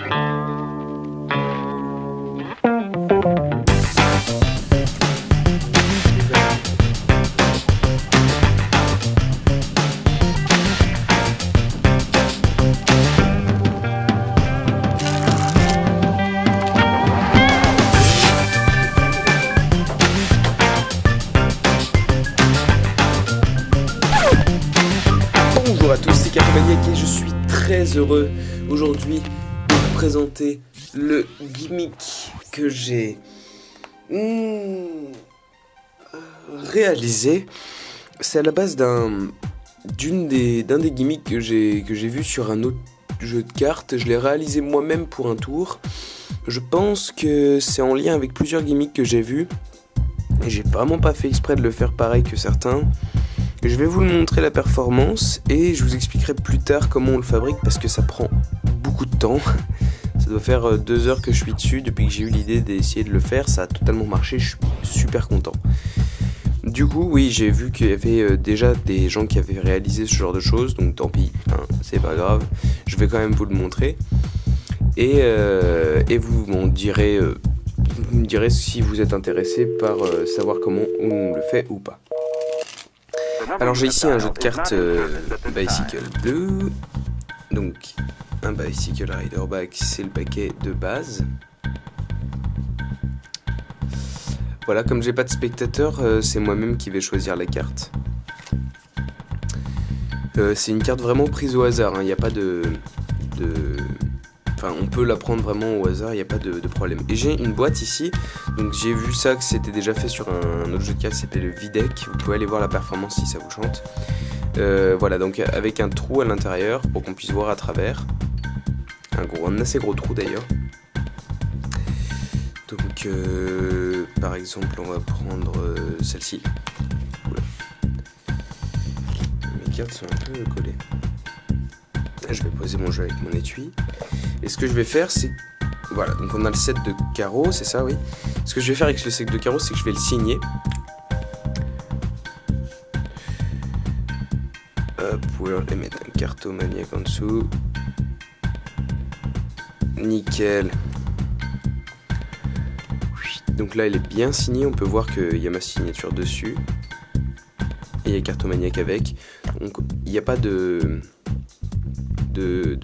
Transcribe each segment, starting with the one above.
Bonjour à tous, c'est Cartomaniac et je suis très heureux aujourd'hui de vous présenter le gimmick que j'ai réalisé. C'est à la base d'un des gimmicks que j'ai vu sur un autre jeu de cartes. Je l'ai réalisé moi-même pour un tour. Je pense que c'est en lien avec plusieurs gimmicks que j'ai vus. Et j'ai vraiment pas fait exprès de le faire pareil que certains. Je vais vous le montrer la performance et je vous expliquerai plus tard comment on le fabrique parce que ça prend beaucoup de temps. Ça doit faire 2 heures que je suis dessus depuis que j'ai eu l'idée d'essayer de le faire. Ça a totalement marché, je suis super content. Du coup, oui, j'ai vu qu'il y avait déjà des gens qui avaient réalisé ce genre de choses, donc tant pis, hein, c'est pas grave. Je vais quand même vous le montrer et vous me direz si vous êtes intéressé par savoir comment on le fait ou pas. Alors j'ai ici un jeu de cartes Bicycle Blue, donc un Bicycle Rider Back, c'est le paquet de base. Voilà, comme j'ai pas de spectateur, c'est moi-même qui vais choisir la carte. C'est une carte vraiment prise au hasard, il n'y a pas Enfin, on peut la prendre vraiment au hasard, il n'y a pas de problème. Et j'ai une boîte ici, donc j'ai vu ça que c'était déjà fait sur un autre jeu de cartes qui s'appelait le V-Deck. Vous pouvez aller voir la performance si ça vous chante. Voilà, donc avec un trou à l'intérieur pour qu'on puisse voir à travers. Un assez gros trou d'ailleurs. Donc, par exemple, on va prendre celle-ci. Oula. Mes cartes sont un peu collées. Là, je vais poser mon jeu avec mon étui. Et ce que je vais faire, c'est... Voilà, donc on a le set de carreaux, c'est ça, oui. Ce que je vais faire avec le set de carreaux, c'est que je vais le signer. Hop, ou alors je vais mettre un Cartomaniac en dessous. Nickel. Donc là, il est bien signé, on peut voir qu'il y a ma signature dessus. Et il y a Cartomaniac avec. Donc il n'y a pas de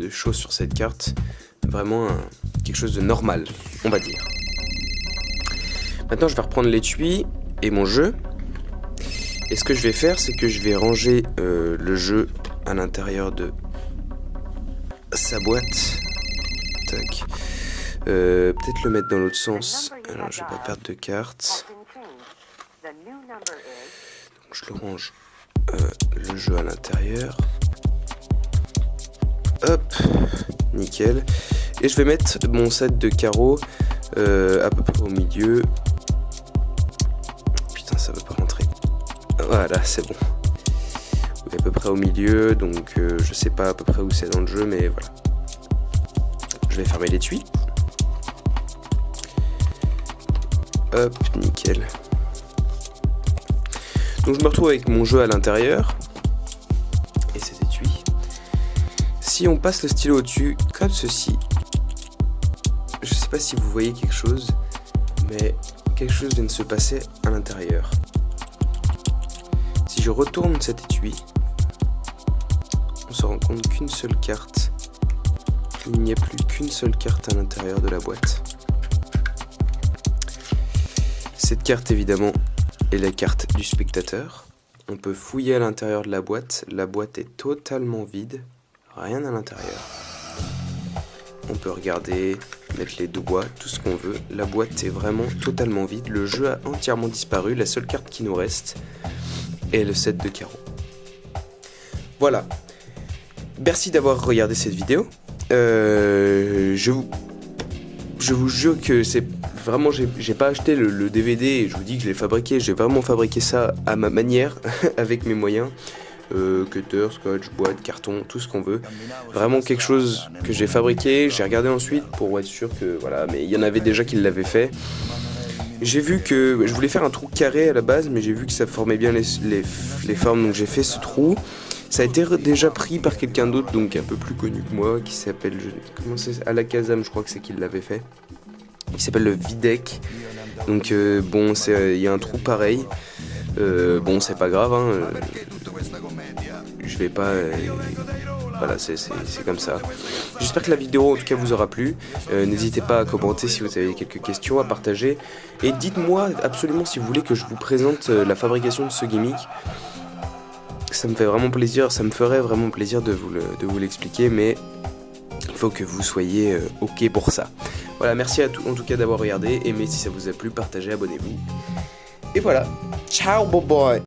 choses sur cette carte. Vraiment quelque chose de normal, on va dire. Maintenant, je vais reprendre l'étui et mon jeu. Et ce que je vais faire, c'est que je vais ranger le jeu à l'intérieur de sa boîte. Tac. Peut-être le mettre dans l'autre sens. Alors, je vais pas perdre de cartes. Donc, je le range le jeu à l'intérieur. Hop, nickel. Et je vais mettre mon set de carreaux à peu près au milieu. Putain, ça veut pas rentrer. Voilà, c'est bon. Oui, à peu près au milieu, donc je sais pas à peu près où c'est dans le jeu, mais voilà. Je vais fermer l'étui. Hop, nickel. Donc je me retrouve avec mon jeu à l'intérieur. Et cet étui. Si on passe le stylo au-dessus, comme ceci, je sais pas si vous voyez quelque chose, mais quelque chose vient de se passer à l'intérieur. Si je retourne cet étui, on se rend compte qu'une seule carte, il n'y a plus qu'une seule carte à l'intérieur de la boîte. Cette carte, évidemment, est la carte du spectateur. On peut fouiller à l'intérieur de la boîte est totalement vide. Rien à l'intérieur. On peut regarder, mettre les doigts, tout ce qu'on veut. La boîte est vraiment totalement vide. Le jeu a entièrement disparu. La seule carte qui nous reste est le set de carreaux. Voilà. Merci d'avoir regardé cette vidéo. Je vous jure que c'est vraiment... J'ai pas acheté le DVD et je vous dis que je l'ai fabriqué. J'ai vraiment fabriqué ça à ma manière, avec mes moyens. Cutter, scotch, boîte, carton, tout ce qu'on veut. Vraiment quelque chose que j'ai fabriqué. J'ai regardé ensuite pour être sûr que voilà, mais il y en avait déjà qui l'avaient fait. J'ai vu que je voulais faire un trou carré à la base, mais j'ai vu que ça formait bien les formes, donc j'ai fait ce trou. Ça a été déjà pris par quelqu'un d'autre, donc un peu plus connu que moi, qui s'appelle, comment c'est, Alakazam, je crois que c'est qui l'avait fait. Il s'appelle le Videc. Donc bon, il y a un trou pareil. Bon, c'est pas grave, hein. Je vais pas. Voilà, c'est comme ça. J'espère que la vidéo en tout cas vous aura plu. N'hésitez pas à commenter si vous avez quelques questions, à partager. Et dites-moi absolument si vous voulez que je vous présente la fabrication de ce gimmick. Ça me fait vraiment plaisir, ça me ferait vraiment plaisir de vous l'expliquer, mais il faut que vous soyez ok pour ça. Voilà, merci en tout cas d'avoir regardé. Aimez si ça vous a plu, partagez, abonnez-vous. Et voilà. Ciao, boy.